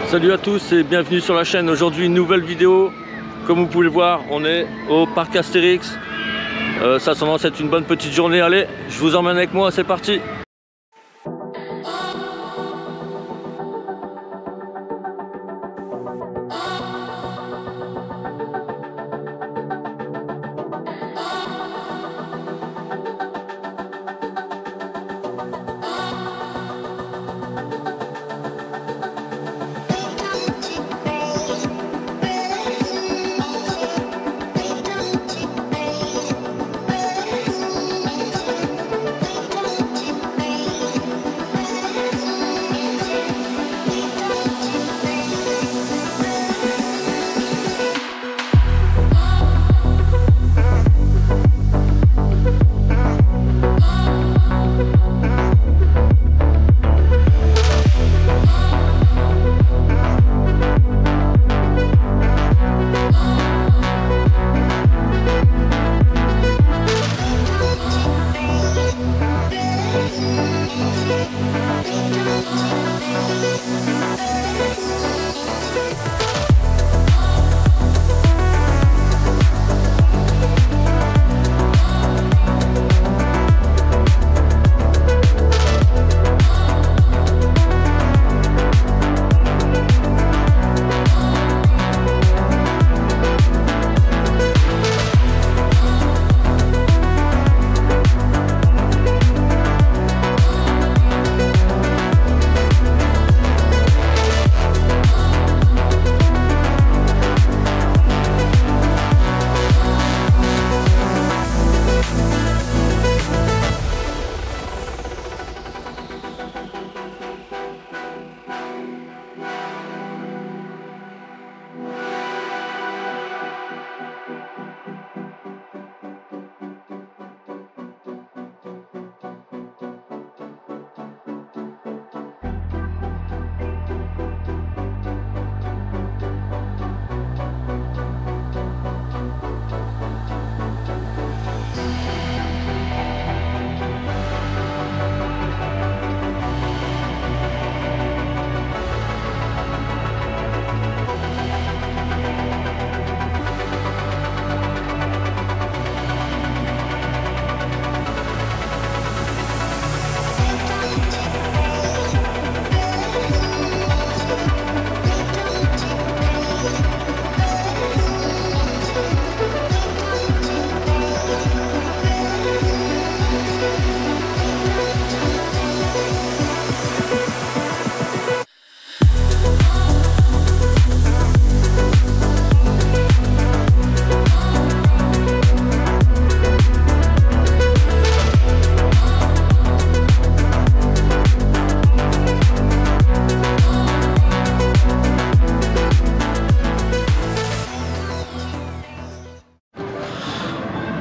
Salut à tous et bienvenue sur la chaîne. Aujourd'hui une nouvelle vidéo. Comme vous pouvez le voir, on est au parc Astérix. Ça s'annonce être une bonne petite journée. Allez, je vous emmène avec moi, c'est parti.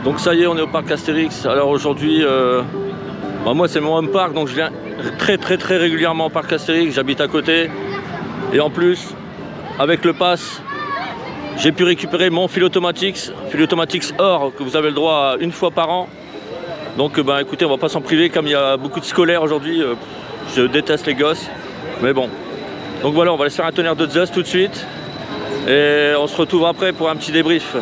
Donc ça y est, on est au parc Astérix. Alors aujourd'hui, moi c'est mon home park, donc je viens très régulièrement au parc Astérix. J'habite à côté. Et en plus, avec le pass, j'ai pu récupérer mon fil Automatix Or, que vous avez le droit à une fois par an. Donc écoutez, on va pas s'en priver, comme il y a beaucoup de scolaires aujourd'hui. Je déteste les gosses, mais bon. Donc voilà, on va aller se faire un tonnerre de Zeus tout de suite. Et on se retrouve après pour un petit débrief.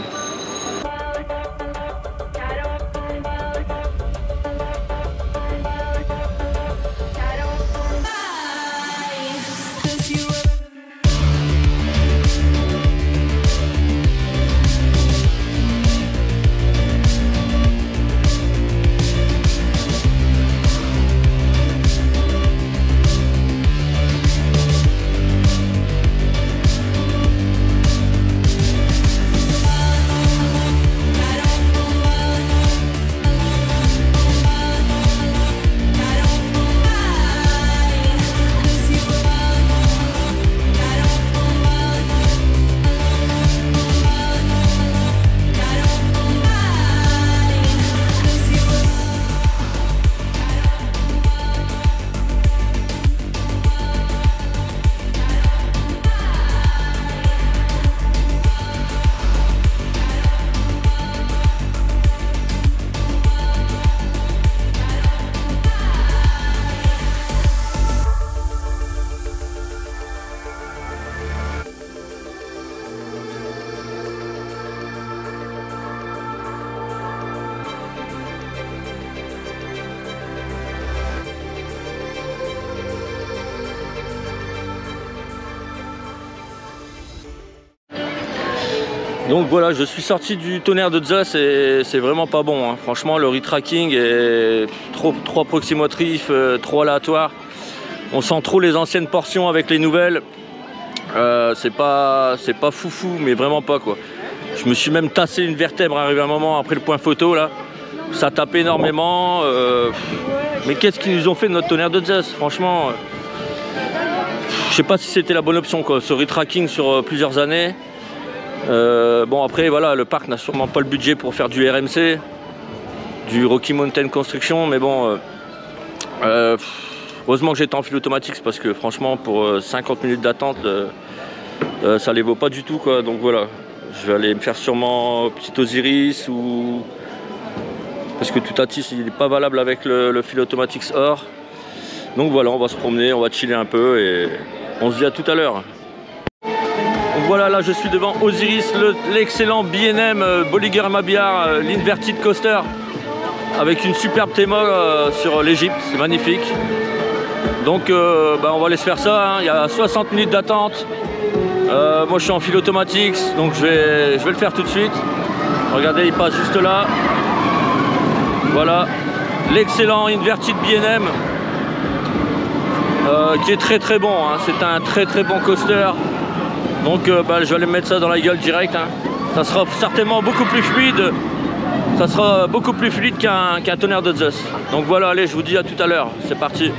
Donc voilà, je suis sorti du tonnerre de Zeus et c'est vraiment pas bon, hein. Franchement, le retracking est trop approximatif, trop aléatoire. On sent trop les anciennes portions avec les nouvelles. C'est pas foufou, mais vraiment pas quoi. Je me suis même tassé une vertèbre arrivé à un moment après le point photo là. Ça tape énormément. Mais qu'est-ce qu'ils nous ont fait de notre tonnerre de Zeus? Franchement, je sais pas si c'était la bonne option quoi, ce retracking sur plusieurs années. Bon après voilà, le parc n'a sûrement pas le budget pour faire du RMC, du Rocky Mountain Construction, mais bon, heureusement que j'étais en fil automatique parce que franchement pour 50 minutes d'attente, ça les vaut pas du tout quoi. Donc voilà, je vais aller me faire sûrement petit Osiris ou parce que Toutatis il n'est pas valable avec le fil automatique or. Donc voilà, on va se promener, on va chiller un peu et on se dit à tout à l'heure. Donc voilà, là je suis devant Osiris, l'excellent B&M Bolliger & Mabillard, l'inverted coaster avec une superbe théma sur l'Égypte, c'est magnifique. Donc on va aller se faire ça, hein. Il y a 60 minutes d'attente. Moi je suis en fil automatique, donc je vais le faire tout de suite. Regardez, il passe juste là. Voilà, l'excellent inverted B&M qui est très bon, hein. C'est un très bon coaster. Donc je vais aller me mettre ça dans la gueule direct, hein. Ça sera certainement beaucoup plus fluide. Ça sera beaucoup plus fluide qu'un tonnerre de Zeus. Donc voilà, allez, je vous dis à tout à l'heure. C'est parti.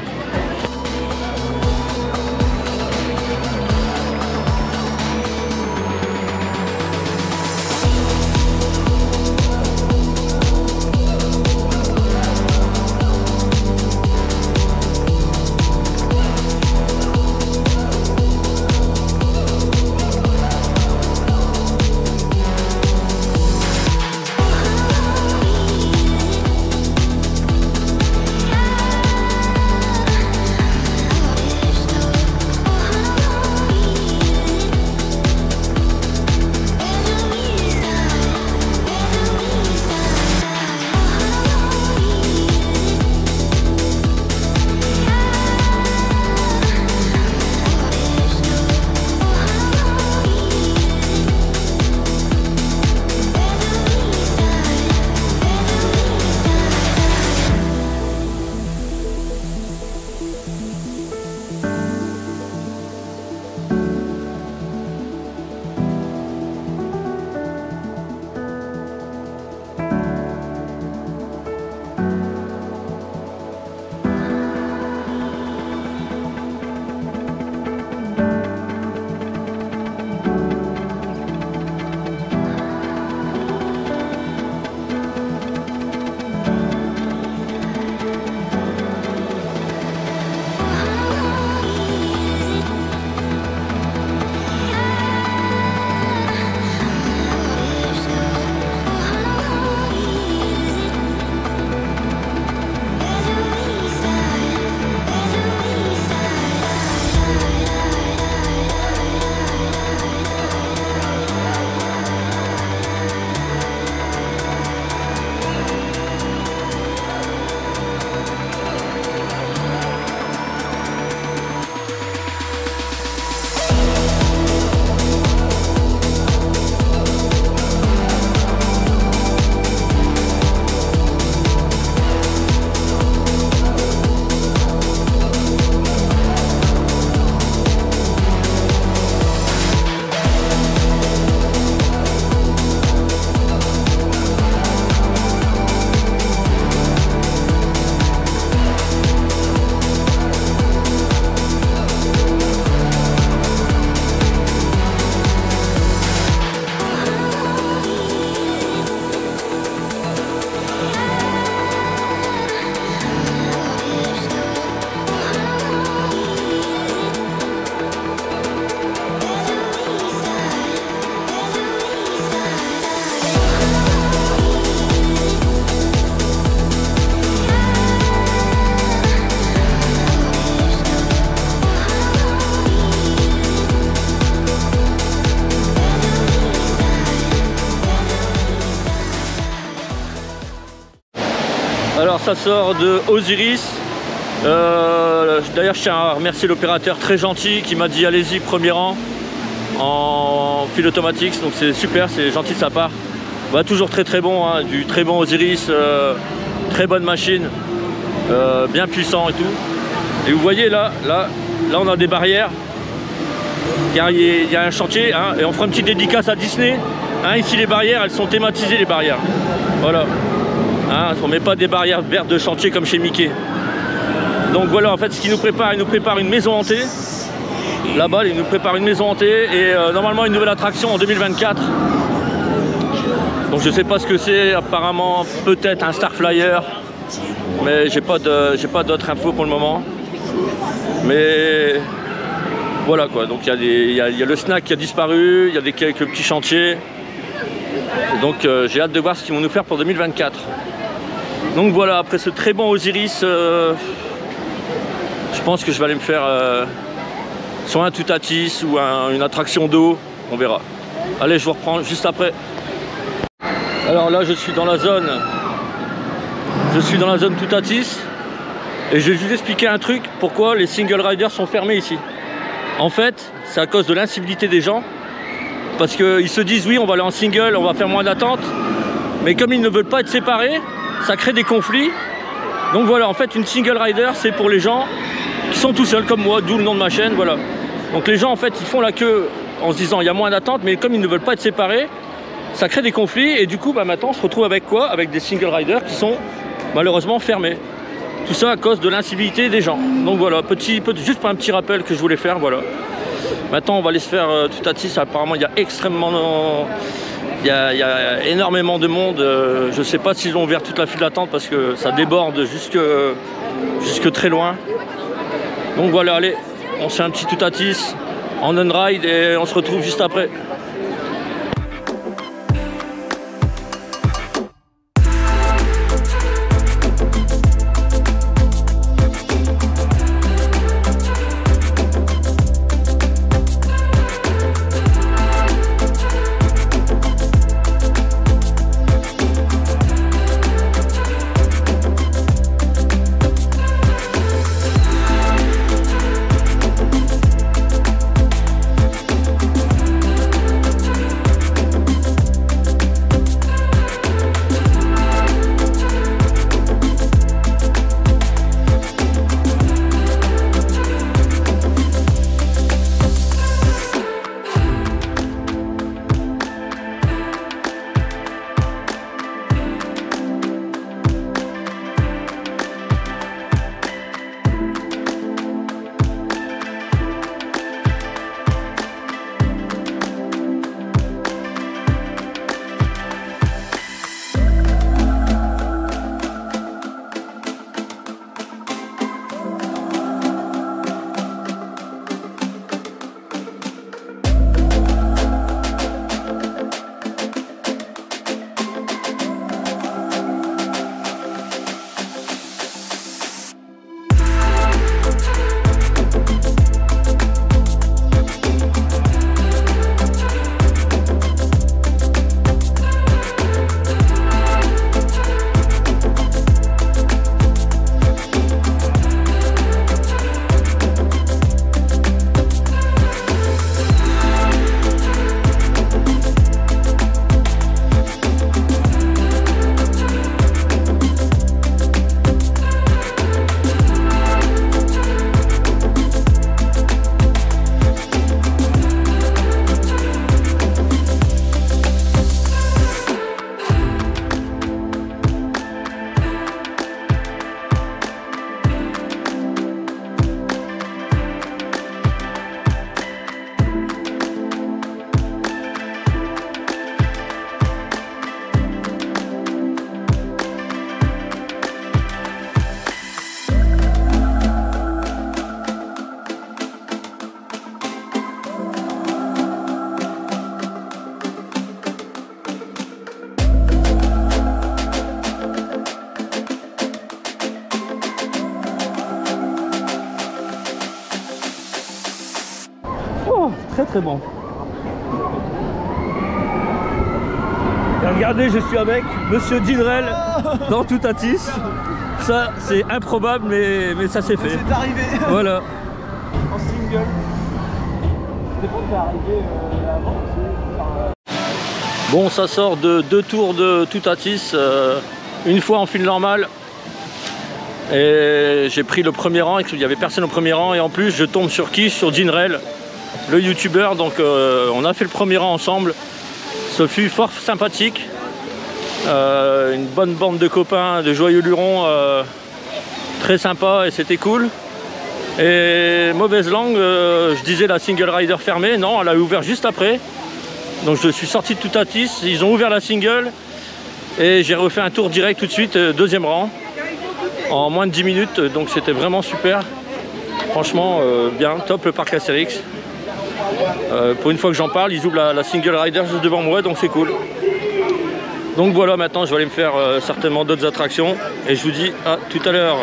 Alors ça sort de Osiris. D'ailleurs je tiens à remercier l'opérateur très gentil qui m'a dit allez-y premier rang. en fil automatique, donc c'est super, c'est gentil de sa part. Bah, toujours très bon, hein, du très bon Osiris, très bonne machine, bien puissant et tout. Et vous voyez là on a des barrières, car il y a un chantier, hein, et on fera une petite dédicace à Disney. Hein, ici les barrières, elles sont thématisées, les barrières. Voilà. Hein, on ne met pas des barrières vertes de chantier comme chez Mickey. Donc voilà, en fait, ce qu'il nous prépare, il nous prépare une maison hantée. Là-bas, il nous prépare une maison hantée et normalement une nouvelle attraction en 2024. Donc je sais pas ce que c'est, apparemment peut-être un Star Flyer, mais j'ai pas d'autres infos pour le moment. Mais voilà quoi, donc il y a le snack qui a disparu, il y a quelques petits chantiers. Et donc j'ai hâte de voir ce qu'ils vont nous faire pour 2024. Donc voilà, après ce très bon Osiris, je pense que je vais aller me faire soit un Toutatis ou une attraction d'eau, on verra. Allez, je vous reprends juste après. Alors là, je suis dans la zone Toutatis et je vais juste expliquer un truc, pourquoi les single riders sont fermés ici. En fait, c'est à cause de l'incivilité des gens, parce qu'ils se disent oui, on va aller en single, on va faire moins d'attente, mais comme ils ne veulent pas être séparés, ça crée des conflits. Donc voilà, en fait, une single rider, c'est pour les gens qui sont tout seuls comme moi, d'où le nom de ma chaîne, voilà. Donc les gens, en fait, ils font la queue en se disant il y a moins d'attente, mais comme ils ne veulent pas être séparés, ça crée des conflits et du coup bah, maintenant on se retrouve avec quoi? Avec des single riders qui sont malheureusement fermés. Tout ça à cause de l'incivilité des gens. Donc voilà, juste pour un petit rappel que je voulais faire, voilà. Maintenant on va aller se faire Toutatis, apparemment il y a il y a énormément de monde. Je ne sais pas s'ils ont ouvert toute la file d'attente parce que ça déborde jusque très loin. Donc voilà, allez, on se fait un petit Toutatis en on-ride et on se retrouve juste après. Très bon. Et regardez, je suis avec Monsieur Didrel dans Toutatis. Ça, c'est improbable, mais ça s'est fait. C'est arrivé. Voilà. En single. Bon, ça sort de 2 tours de Toutatis, une fois en file normale. Et j'ai pris le premier rang, il n'y avait personne au premier rang. Et en plus, je tombe sur qui? Sur Jinrel, le youtubeur. Donc on a fait le premier rang ensemble. Ce fut fort sympathique. Une bonne bande de copains, de joyeux lurons. Très sympa et c'était cool. Et mauvaise langue, je disais la single rider fermée. Non, elle a ouvert juste après. Donc je suis sorti de Toutatis, ils ont ouvert la single et j'ai refait un tour direct tout de suite, deuxième rang, en moins de 10 minutes, donc c'était vraiment super. Franchement, bien, top le parc Astérix. Pour une fois que j'en parle, ils ouvrent la single rider juste devant moi, donc c'est cool. Donc voilà, maintenant je vais aller me faire certainement d'autres attractions et je vous dis à tout à l'heure.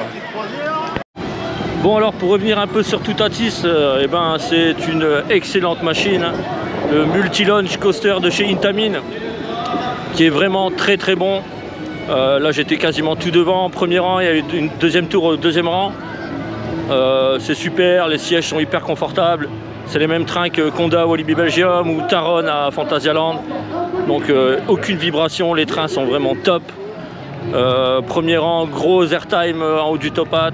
Bon, alors pour revenir un peu sur Toutatis, eh ben, c'est une excellente machine, hein. Le multi-launch coaster de chez Intamin, qui est vraiment très très bon. Là j'étais quasiment tout devant, premier rang, il y a eu une deuxième tour au deuxième rang. C'est super, les sièges sont hyper confortables. C'est les mêmes trains que Conda au Walibi Belgium ou Taron à Phantasialand. Donc aucune vibration, les trains sont vraiment top. Premier rang, gros airtime en haut du top hat.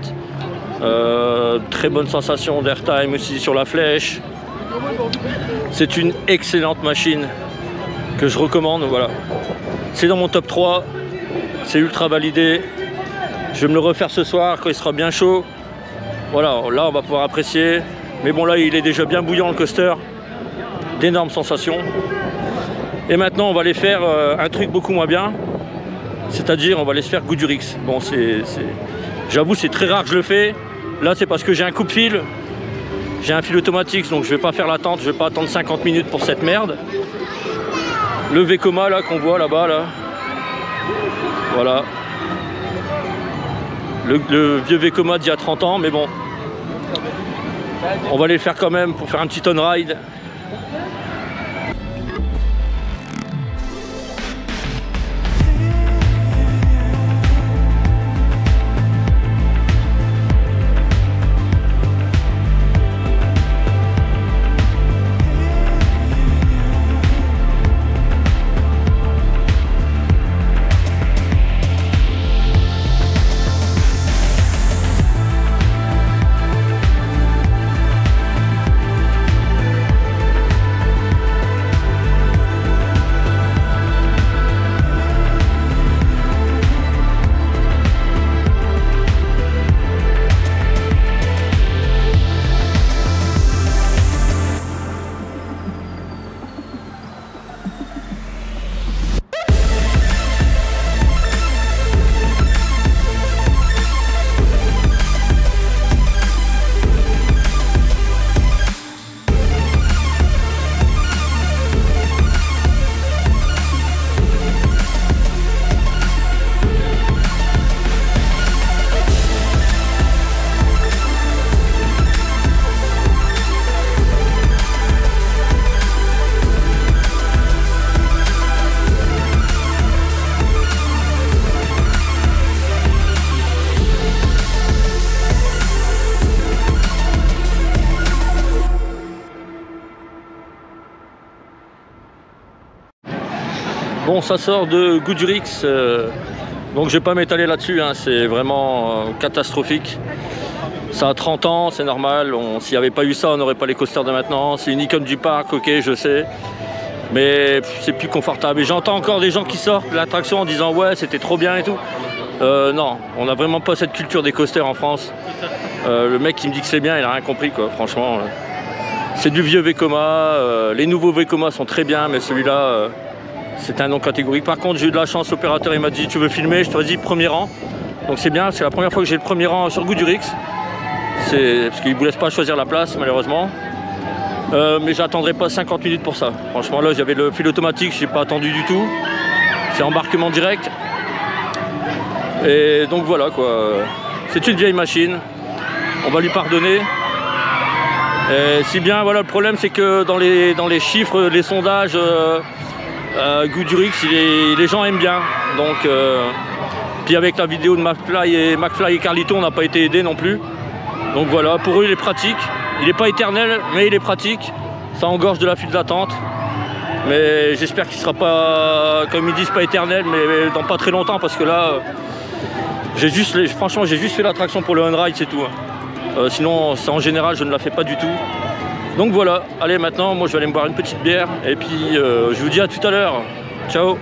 Très bonne sensation d'airtime aussi sur la flèche. C'est une excellente machine que je recommande. Voilà, c'est dans mon top 3, c'est ultra validé. Je vais me le refaire ce soir quand il sera bien chaud. Voilà, là on va pouvoir apprécier. Mais bon, là il est déjà bien bouillant le coaster, d'énormes sensations. Et maintenant on va aller faire un truc beaucoup moins bien, c'est-à-dire on va aller se faire Goudurix. Bon, j'avoue c'est très rare que je le fais. Là c'est parce que j'ai un coupe-fil. J'ai un fil automatique, donc je vais pas faire l'attente, je vais pas attendre 50 minutes pour cette merde. Le Vekoma là qu'on voit là-bas là. Voilà. Le vieux Vekoma d'il y a 30 ans, mais bon. On va aller le faire quand même pour faire un petit on-ride. Bon, ça sort de Goudurix, donc je vais pas m'étaler là-dessus, hein, c'est vraiment catastrophique. Ça a 30 ans, c'est normal, s'il n'y avait pas eu ça, on n'aurait pas les coasters de maintenant. C'est une icône du parc, ok, je sais, mais c'est plus confortable. Et j'entends encore des gens qui sortent de l'attraction en disant ouais, c'était trop bien et tout. Non, on n'a vraiment pas cette culture des coasters en France. Le mec qui me dit que c'est bien, il a rien compris, quoi, franchement. C'est du vieux Vekoma, les nouveaux Vekoma sont très bien, mais celui-là... c'est un non catégorique. Par contre, j'ai eu de la chance, l'opérateur il m'a dit tu veux filmer, je te dis premier rang. Donc c'est bien, c'est la première fois que j'ai le premier rang sur Goudurix. C'est parce qu'il ne vous laisse pas choisir la place malheureusement. Mais j'attendrai pas 50 minutes pour ça. Franchement là j'avais le fil automatique, je n'ai pas attendu du tout. C'est embarquement direct. Et donc voilà quoi. C'est une vieille machine. On va lui pardonner. Et si bien voilà, le problème c'est que dans les chiffres, les sondages. Goudurix, les gens aiment bien, donc puis avec la vidéo de McFly et Carlito, on n'a pas été aidé non plus. Donc voilà, pour eux il est pratique, il n'est pas éternel, mais il est pratique. Ça engorge de la file d'attente. Mais j'espère qu'il sera pas, comme ils disent, pas éternel, mais dans pas très longtemps, parce que là, franchement, j'ai juste fait l'attraction pour le on-ride, c'est tout. Sinon, ça, en général, je ne la fais pas du tout. Donc voilà, allez, maintenant, moi, je vais aller me boire une petite bière, et puis je vous dis à tout à l'heure. Ciao.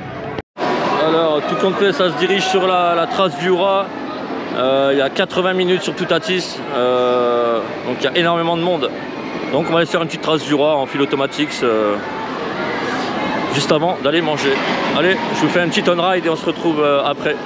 Alors, tout compte fait, ça se dirige sur la trace du Jura. Il y a 80 minutes sur Toutatis, donc il y a énormément de monde. Donc on va aller faire une petite trace du Jura en fil automatique. Juste avant d'aller manger. Allez, je vous fais un petit on-ride et on se retrouve après.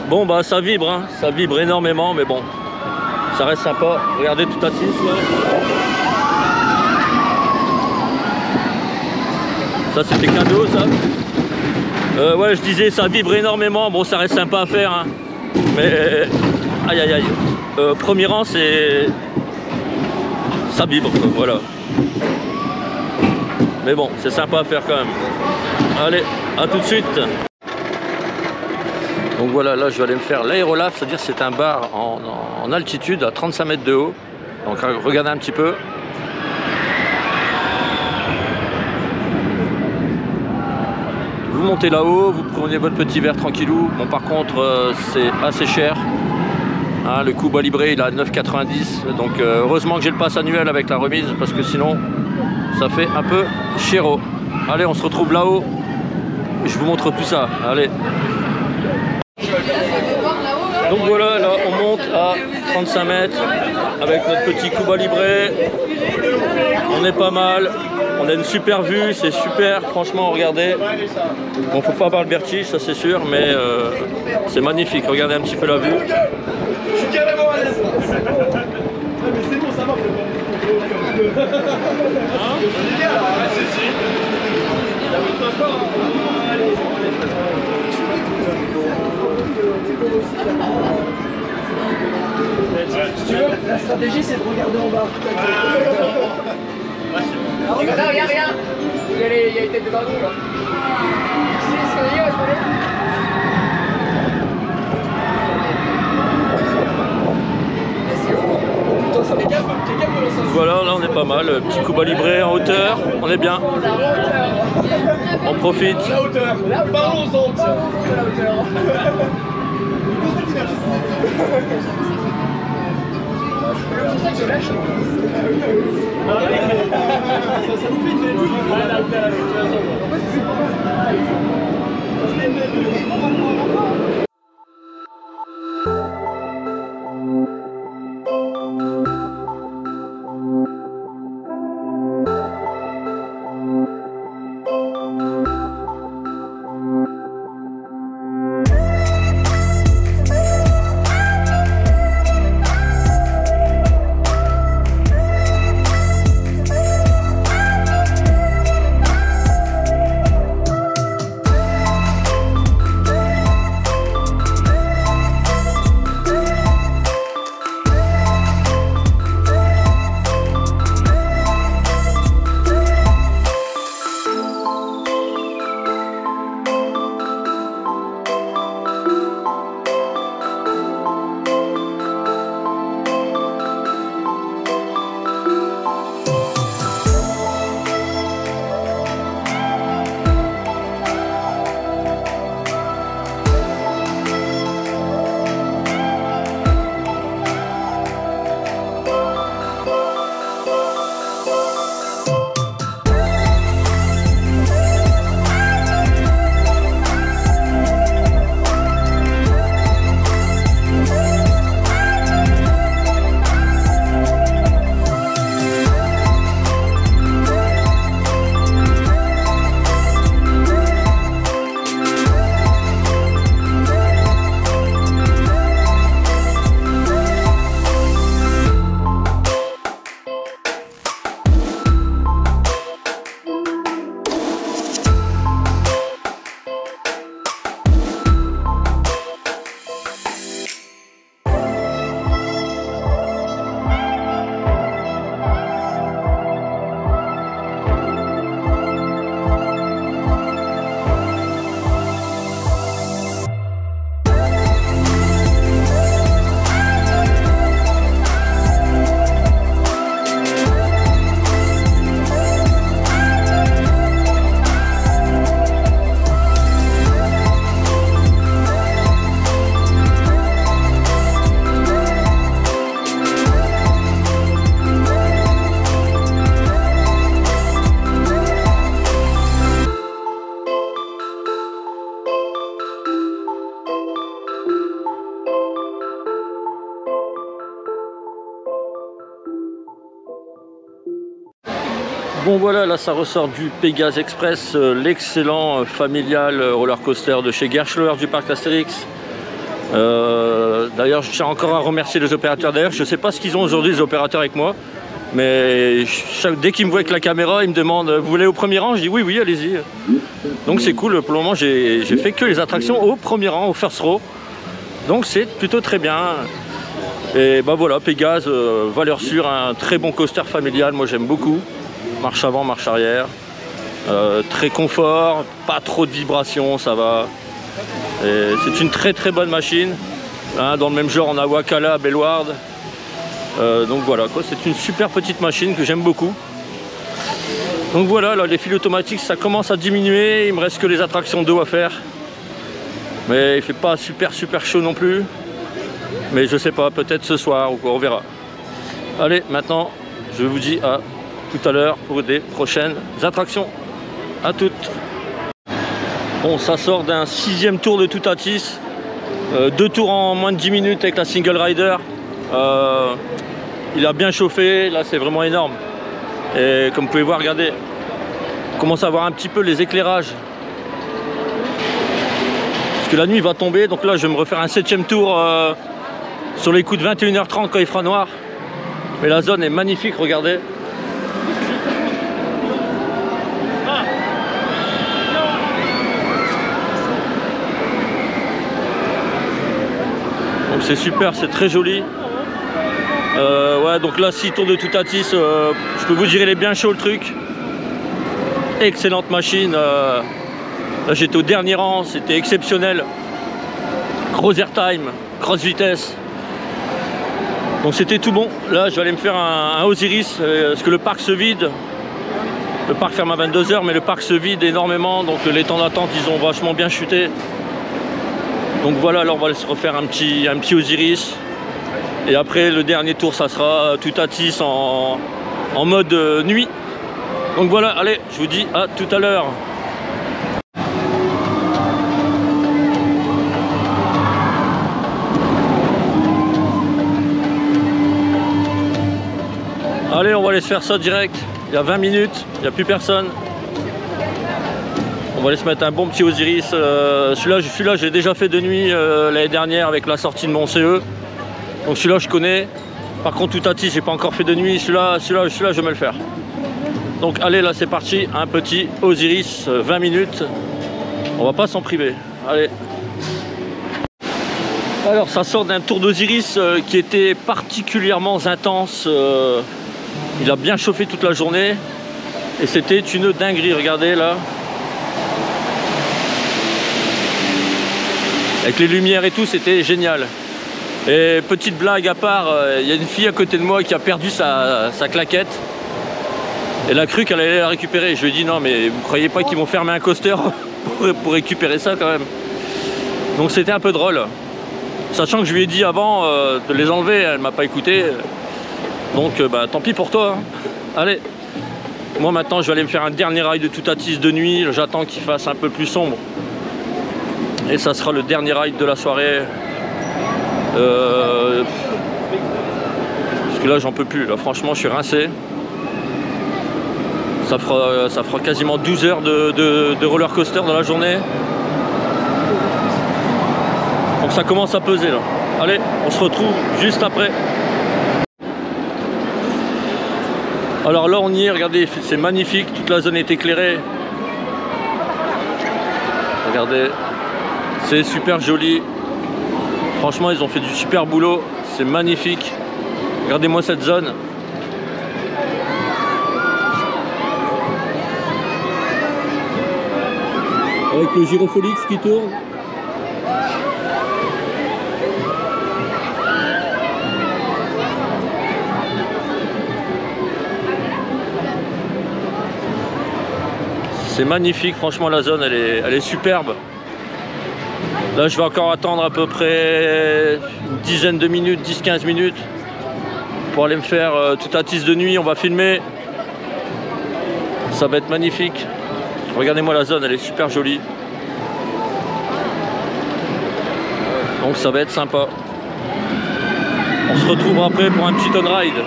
Bon bah ça vibre énormément, mais bon, ça reste sympa. Regardez Toutatis là. Ça c'était cadeau ça. Ouais, je disais ça vibre énormément, bon ça reste sympa à faire hein. Mais aïe aïe aïe. Premier rang c'est... ça vibre quoi, voilà. Mais bon, c'est sympa à faire quand même. Allez, à tout de suite. Donc voilà, là je vais aller me faire l'aérolave, c'est-à-dire c'est un bar en altitude à 35 mètres de haut. Donc regardez un petit peu. Vous montez là-haut, vous prenez votre petit verre tranquillou. Bon par contre c'est assez cher. Hein, le Cuba Libre il est à 9,90. Donc heureusement que j'ai le pass annuel avec la remise parce que sinon ça fait un peu chéro. Allez, on se retrouve là-haut. Je vous montre tout ça. Allez. Donc voilà, là on monte à 35 mètres avec notre petit Cuba Libre. On est pas mal, on a une super vue, c'est super, franchement regardez. Bon, faut pas avoir le vertige, ça c'est sûr, mais c'est magnifique, regardez un petit peu la vue. Je suis carrément à l'aise. Mais c'est bon, ça va. Si tu veux, la stratégie c'est de regarder en bas. Regarde, regarde. Il y a les têtes de barreau là. Voilà, là on est pas mal, petit Cuba Libre en hauteur, on est bien. On profite. La hauteur, parlons-en de la hauteur. Ça nous fait une Bon voilà, là ça ressort du Pégase Express, l'excellent familial roller coaster de chez Gerstlauer du parc Astérix. D'ailleurs je tiens encore à remercier les opérateurs. D'ailleurs je ne sais pas ce qu'ils ont aujourd'hui les opérateurs avec moi, mais dès qu'ils me voient avec la caméra ils me demandent vous voulez au premier rang, je dis oui allez-y. Donc c'est cool, pour le moment j'ai fait que les attractions au premier rang, au first row, donc c'est plutôt très bien. Et bah voilà, Pégase, valeur sûre, un très bon coaster familial, moi j'aime beaucoup. Marche avant, marche arrière, très confort, pas trop de vibrations, ça va. C'est une très bonne machine, hein, dans le même genre on a Wakala, Bellward. Donc voilà, c'est une super petite machine que j'aime beaucoup. Donc voilà, là, les fils automatiques ça commence à diminuer, il me reste que les attractions d'eau à faire. Mais il fait pas super chaud non plus. Mais je sais pas, peut-être ce soir ou quoi, on verra. Allez, maintenant je vous dis à tout à l'heure pour des prochaines attractions. À toutes. Bon, ça sort d'un 6e tour de Toutatis. 2 tours en moins de 10 minutes avec la single rider. Il a bien chauffé, là c'est vraiment énorme. Et comme vous pouvez voir, regardez, on commence à voir un petit peu les éclairages. Parce que la nuit va tomber, donc là je vais me refaire un 7e tour sur les coups de 21h30 quand il fera noir. Mais la zone est magnifique, regardez. Donc c'est super, c'est très joli. Ouais, donc là 6 tours de Toutatis, je peux vous dire il est bien chaud le truc. Excellente machine. Là j'étais au dernier rang, c'était exceptionnel. Gros airtime, grosse vitesse. Donc c'était tout bon. Là je vais aller me faire un Osiris parce que le parc se vide. Le parc ferme à 22 h, mais le parc se vide énormément, donc les temps d'attente ils ont vachement bien chuté. Donc voilà, là on va se refaire un petit Osiris. Et après le dernier tour ça sera Toutatis en mode nuit. Donc voilà, allez, je vous dis à tout à l'heure. Allez, on va aller se faire ça direct. Il y a 20 minutes, il n'y a plus personne. On va aller se mettre un bon petit Osiris. Celui-là, j'ai déjà fait de nuit l'année dernière avec la sortie de mon CE. Donc celui-là, je connais. Par contre, Toutatis, j'ai pas encore fait de nuit. Celui-là, je vais me le faire. Donc allez, là, c'est parti. Un petit Osiris, 20 minutes. On va pas s'en priver. Allez. Alors, ça sort d'un tour d'Osiris qui était particulièrement intense. Il a bien chauffé toute la journée. Et c'était une dinguerie, regardez là. Avec les lumières et tout, c'était génial. Et petite blague à part, il y a une fille à côté de moi qui a perdu sa claquette. Elle a cru qu'elle allait la récupérer. Je lui ai dit non mais vous croyez pas qu'ils vont fermer un coaster pour récupérer ça quand même. Donc c'était un peu drôle. Sachant que je lui ai dit avant de les enlever, elle m'a pas écouté. Donc bah tant pis pour toi. Hein. Allez. Moi maintenant je vais aller me faire un dernier ride de Toutatis de nuit. J'attends qu'il fasse un peu plus sombre. Et ça sera le dernier ride de la soirée. Parce que là j'en peux plus. Là franchement je suis rincé. Ça fera quasiment 12 heures de roller coaster dans la journée. Donc ça commence à peser là. Allez, on se retrouve juste après. Alors là on y est, regardez, c'est magnifique, toute la zone est éclairée. Regardez, c'est super joli. Franchement ils ont fait du super boulot, c'est magnifique. Regardez-moi cette zone. Avec le Gyrofolix qui tourne. C'est magnifique, franchement la zone elle est superbe. Là je vais encore attendre à peu près une dizaine de minutes, 10-15 minutes pour aller me faire Toutatis de nuit, on va filmer. Ça va être magnifique. Regardez-moi la zone, elle est super jolie. Donc ça va être sympa. On se retrouve après pour un petit on ride.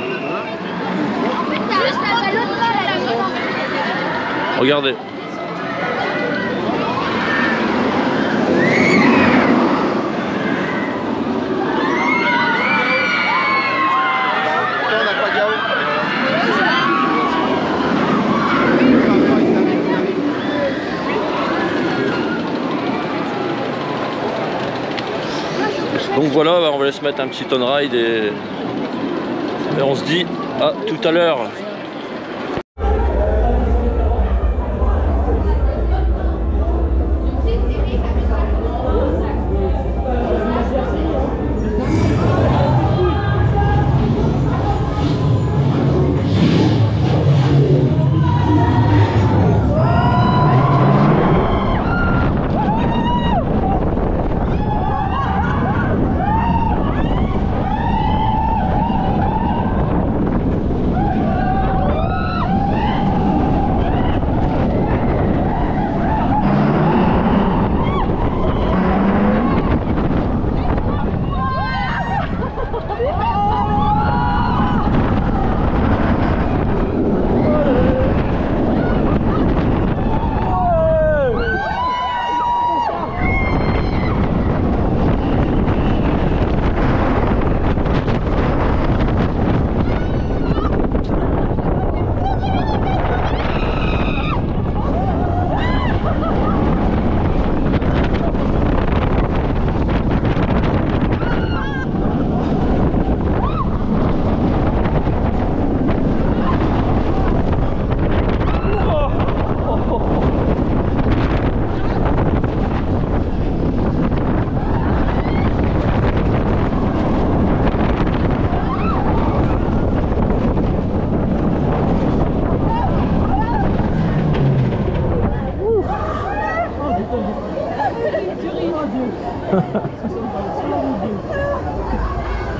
Regardez. Donc voilà, on va se mettre un petit on ride et on se dit à tout à l'heure.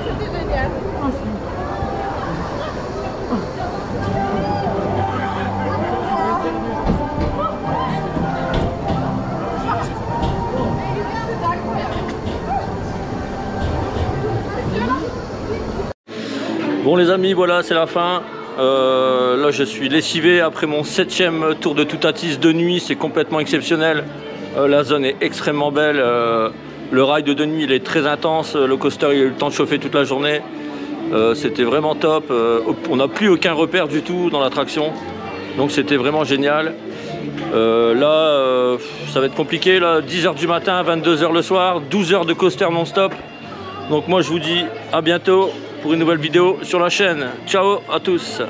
C'était génial. Bon les amis, voilà, c'est la fin. Là je suis lessivé après mon 7e tour de Toutatis de nuit, c'est complètement exceptionnel. La zone est extrêmement belle. Le ride de nuit il est très intense. Le coaster il a eu le temps de chauffer toute la journée. C'était vraiment top. On n'a plus aucun repère du tout dans l'attraction. Donc c'était vraiment génial. Là, ça va être compliqué. 10h du matin, 22h le soir, 12 heures de coaster non-stop. Donc moi je vous dis à bientôt pour une nouvelle vidéo sur la chaîne. Ciao à tous.